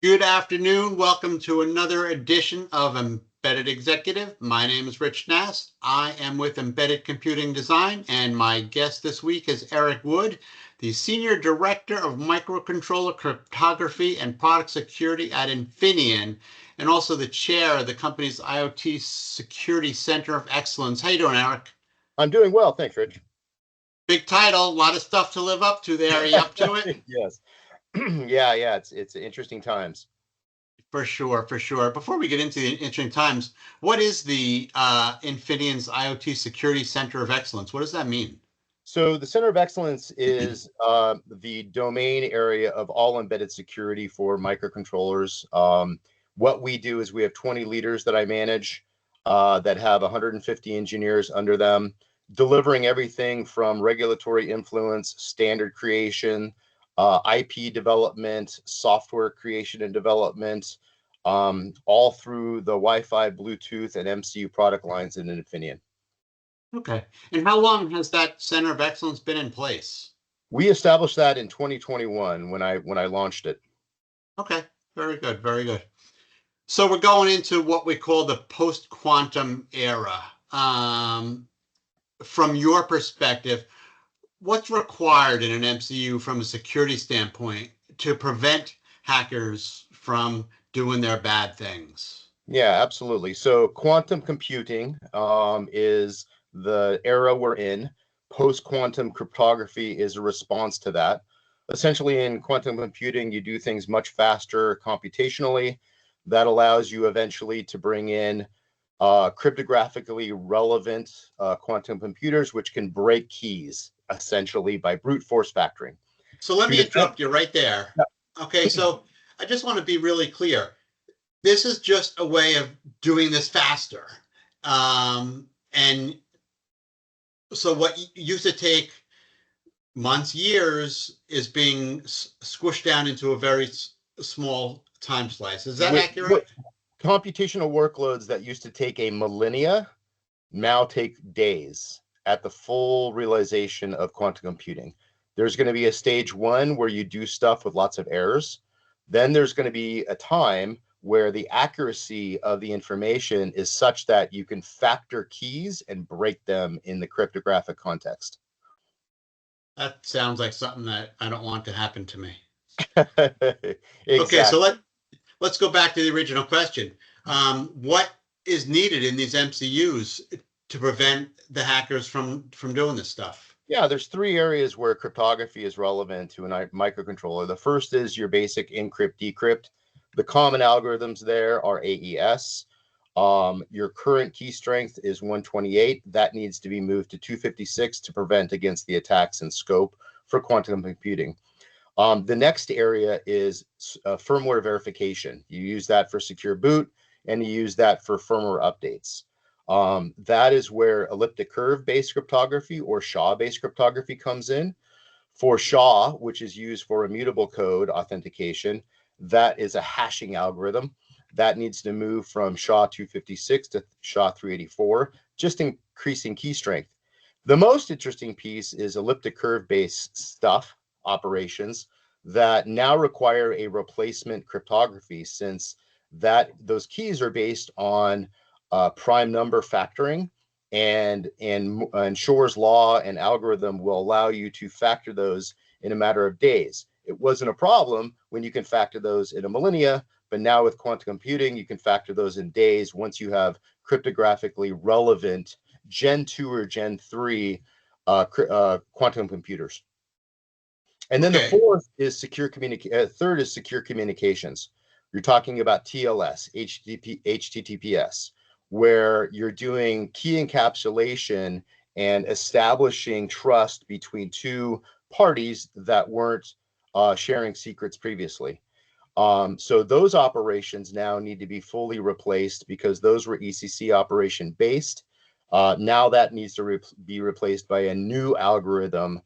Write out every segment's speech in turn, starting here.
Good afternoon. Welcome to another edition of Embedded Executive. My name is Rich Nass. I am with Embedded Computing Design, and my guest this week is Eric Wood, the Senior Director of Microcontroller Cryptography and Product Security at Infineon, and also the chair of the company's IoT Security Center of Excellence. How you doing, Eric? I'm doing well, thanks, Rich. Big title, a lot of stuff to live up to there. Are you up to it? Yes. Yeah, it's interesting times. For sure, for sure. Before we get into the interesting times, what is the Infineon's IoT Security Center of Excellence? What does that mean? So the Center of Excellence is the domain area of all embedded security for microcontrollers. What we do is we have 20 leaders that I manage that have 150 engineers under them, delivering everything from regulatory influence, standard creation, IP development, software creation and development, all through the Wi-Fi, Bluetooth, and MCU product lines in Infineon. Okay. And how long has that Center of Excellence been in place? We established that in 2021 when I launched it. Okay. Very good. Very good. So we're going into what we call the post-quantum era. From your perspective, what's required in an MCU from a security standpoint to prevent hackers from doing their bad things? Yeah, absolutely. So quantum computing is the era we're in. Post-quantum cryptography is a response to that. Essentially, in quantum computing, you do things much faster computationally. That allows you eventually to bring in cryptographically relevant quantum computers, which can break keys, essentially by brute force factoring. So let me interrupt you right there. Okay, so I just want to be really clear. This is just a way of doing this faster. And so what used to take months, years is being squished down into a very small time slice. Is that accurate? Computational workloads that used to take a millennia now take days at the full realization of quantum computing. There's going to be a stage one where you do stuff with lots of errors. Then there's going to be a time where the accuracy of the information is such that you can factor keys and break them in the cryptographic context. That sounds like something that I don't want to happen to me. Exactly. Okay, so let's go back to the original question. What is needed in these MCUs to prevent the hackers from doing this stuff? Yeah, there's three areas where cryptography is relevant to a microcontroller. The first is your basic encrypt, decrypt. The common algorithms there are AES. Your current key strength is 128. That needs to be moved to 256 to prevent against the attacks in scope for quantum computing. The next area is firmware verification. You use that for secure boot, and you use that for firmware updates. That is where elliptic curve-based cryptography or SHA-based cryptography comes in. For SHA, which is used for immutable code authentication, that is a hashing algorithm. That needs to move from SHA-256 to SHA-384, just increasing key strength. The most interesting piece is elliptic curve-based stuff, operations, that now require a replacement cryptography, since those keys are based on prime number factoring, and Shor's law and algorithm will allow you to factor those in a matter of days. It wasn't a problem when you can factor those in a millennia, but now with quantum computing, you can factor those in days once you have cryptographically relevant Gen 2 or Gen 3 quantum computers. And then the fourth is third is secure communications. You're talking about TLS, HTTPS, where you're doing key encapsulation and establishing trust between two parties that weren't sharing secrets previously. So those operations now need to be fully replaced because those were ECC operation based. Now that needs to be replaced by a new algorithm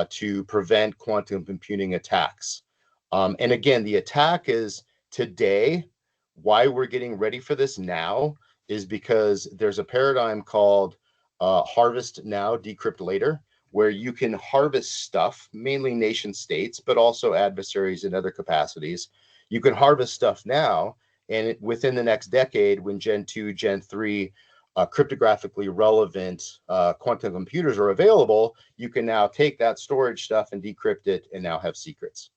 to prevent quantum computing attacks. And again, the attack is today. Why we're getting ready for this now is because there's a paradigm called harvest now, decrypt later, where you can harvest stuff, mainly nation states, but also adversaries in other capacities. You can harvest stuff now, and within the next decade, when Gen 2, Gen 3 cryptographically relevant quantum computers are available, you can now take that storage stuff and decrypt it and now have secrets.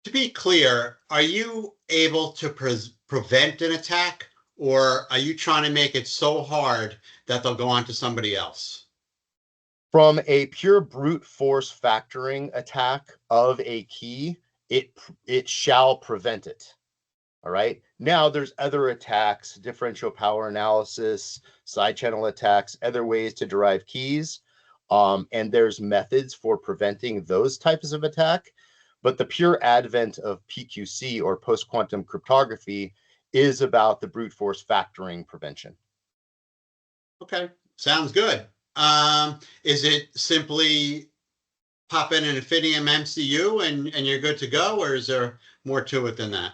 To be clear, are you able to prevent an attack, or are you trying to make it so hard that they'll go on to somebody else? From a pure brute force factoring attack of a key, it shall prevent it. All right. Now there's other attacks, differential power analysis, side channel attacks, other ways to derive keys. And there's methods for preventing those types of attack. But the pure advent of PQC, or post-quantum cryptography, is about the brute force factoring prevention. Okay, sounds good. Is it simply pop in an Infineon MCU and you're good to go, or is there more to it than that?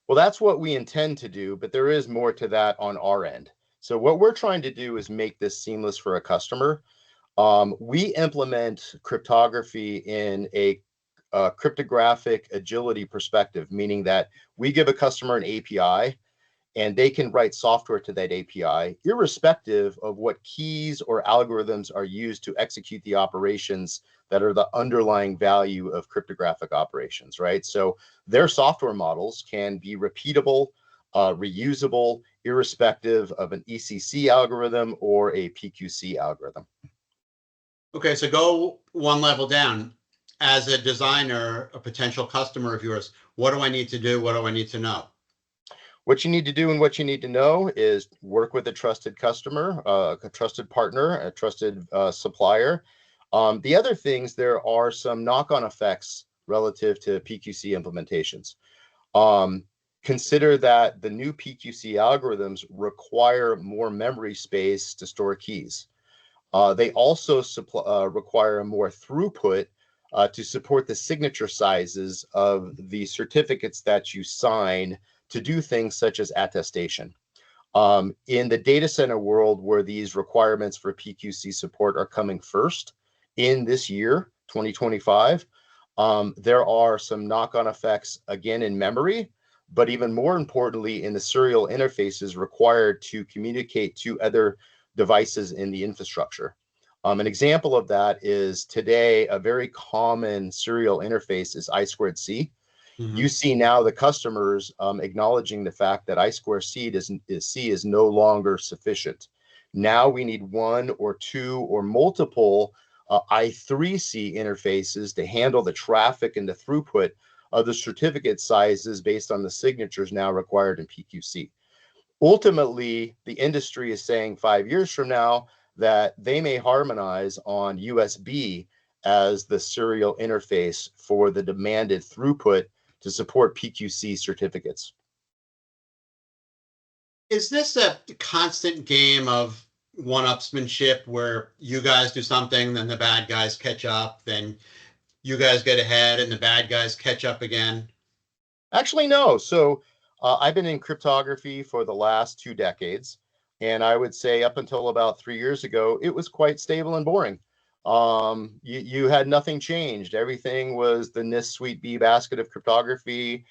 Well, that's what we intend to do, but there is more to that on our end. So what we're trying to do is make this seamless for a customer. We implement cryptography in a cryptographic agility perspective, meaning that we give a customer an API and they can write software to that API, irrespective of what keys or algorithms are used to execute the operations that are the underlying value of cryptographic operations, right? So their software models can be repeatable, reusable, irrespective of an ECC algorithm or a PQC algorithm. Okay, so go one level down. As a designer, a potential customer of yours, what do I need to do? What do I need to know? What you need to do and what you need to know is work with a trusted customer, a trusted partner, a trusted supplier. The other things, there are some knock-on effects relative to PQC implementations. Consider that the new PQC algorithms require more memory space to store keys. They also require more throughput to support the signature sizes of the certificates that you sign to do things such as attestation. In the data center world, where these requirements for PQC support are coming first in this year, 2025, there are some knock-on effects, again, in memory, but even more importantly, in the serial interfaces required to communicate to other devices in the infrastructure. An example of that is today, a very common serial interface is I2C. You see now the customers acknowledging the fact that I2C is no longer sufficient. Now we need one or two or multiple I3C interfaces to handle the traffic and the throughput of the certificate sizes based on the signatures now required in PQC. Ultimately, the industry is saying 5 years from now that they may harmonize on USB as the serial interface for the demanded throughput to support PQC certificates. Is this a constant game of one-upsmanship where you guys do something, then the bad guys catch up, then you guys get ahead and the bad guys catch up again? Actually, no. So I've been in cryptography for the last 2 decades. And I would say up until about 3 years ago, it was quite stable and boring. You had nothing changed. Everything was the NIST Suite B basket of cryptography.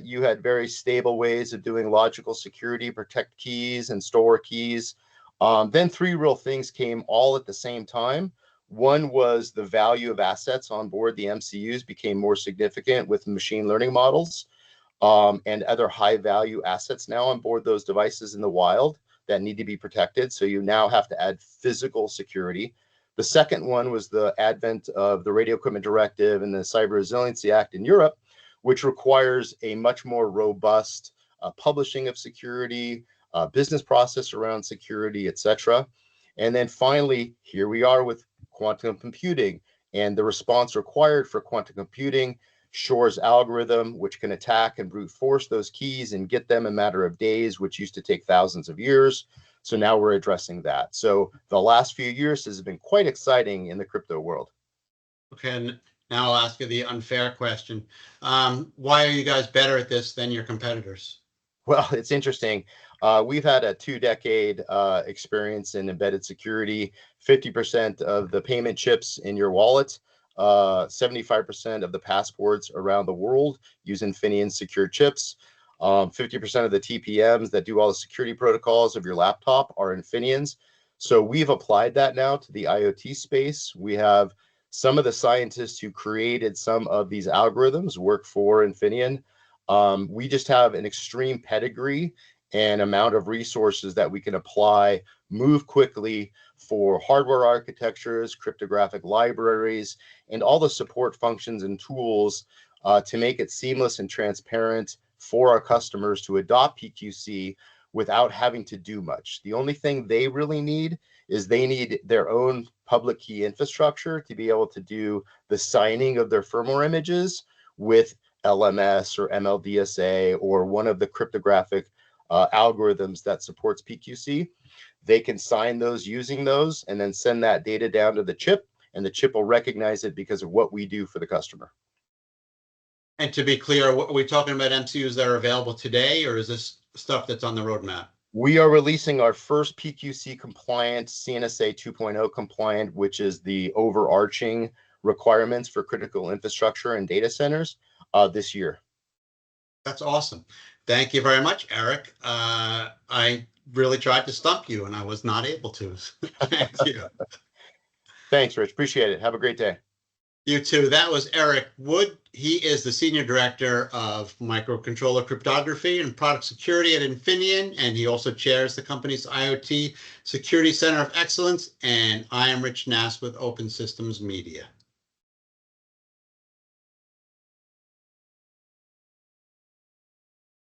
You had very stable ways of doing logical security, protect keys and store keys. Then 3 real things came all at the same time. One was the value of assets on board the MCUs became more significant with machine learning models and other high value assets now on board those devices in the wild that need to be protected. So you now have to add physical security. The second one was the advent of the Radio Equipment Directive and the Cyber Resiliency Act in Europe, which requires a much more robust publishing of security, business process around security, etc. And then finally, here we are with quantum computing and the response required for quantum computing, Shor's algorithm, which can attack and brute force those keys and get them in a matter of days, which used to take thousands of years. So now we're addressing that. So the last few years has been quite exciting in the crypto world. Okay, and now I'll ask you the unfair question. Why are you guys better at this than your competitors? Well, it's interesting. We've had a 2-decade experience in embedded security. 50% of the payment chips in your wallet 75% of the passports around the world use Infineon secure chips. 50% of the TPMs that do all the security protocols of your laptop are Infineons. So we've applied that now to the IoT space. We have some of the scientists who created some of these algorithms work for Infineon. We just have an extreme pedigree and amount of resources that we can apply, move quickly for hardware architectures, cryptographic libraries, and all the support functions and tools to make it seamless and transparent for our customers to adopt PQC without having to do much. The only thing they really need is they need their own public key infrastructure to be able to do the signing of their firmware images with LMS or MLDSA or one of the cryptographic algorithms that supports PQC. They can sign those using those and then send that data down to the chip, and the chip will recognize it because of what we do for the customer. And to be clear, are we talking about MCUs that are available today, or is this stuff that's on the roadmap? We are releasing our first PQC compliant, CNSA 2.0 compliant, which is the overarching requirements for critical infrastructure and data centers this year. That's awesome. Thank you very much, Eric. I really tried to stump you and I was not able to. Thank you. Thanks, Rich. Appreciate it. Have a great day. You too. That was Eric Wood. He is the Senior Director of Microcontroller Cryptography and Product Security at Infineon, and he also chairs the company's IoT Security Center of Excellence. And I am Rich Nass with Open Systems Media.